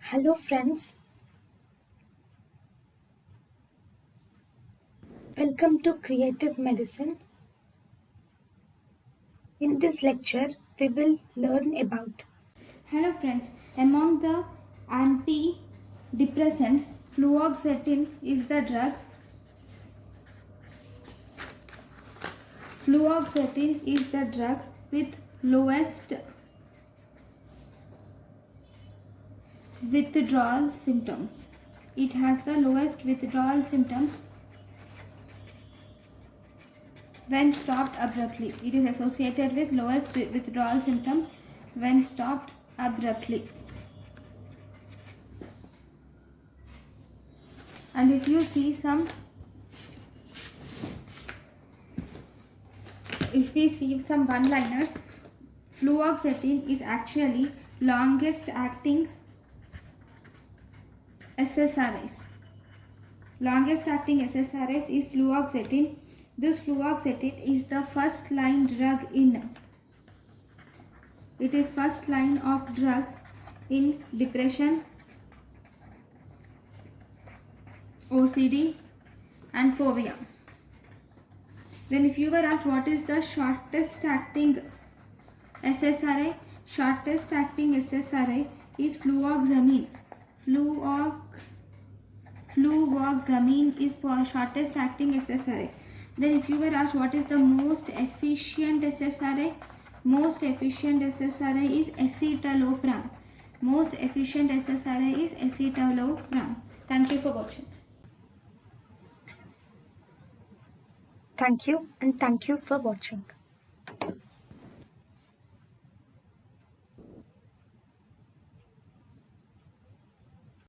Hello friends, welcome to Creative Medicine. In this lecture, we will learn about. Hello friends, among the antidepressants, fluoxetine is the drug. Fluoxetine is the drug with lowest withdrawal symptoms. It has the lowest withdrawal symptoms when stopped abruptly. It is associated with lowest withdrawal symptoms when stopped abruptly. And if we see some one-liners, fluoxetine is actually longest acting SSRIs. Longest acting SSRIs is fluoxetine. This fluoxetine is the first line drug in. It is first line of drug in depression, OCD and phobia. Then if you were asked what is the shortest acting SSRI, shortest acting SSRI is fluvoxamine. Fluvoxamine is for shortest acting SSRI. Then if you were asked what is the most efficient SSRI, most efficient SSRI is escitalopram. Most efficient SSRI is escitalopram. Thank you for watching. Thank you and thank you for watching.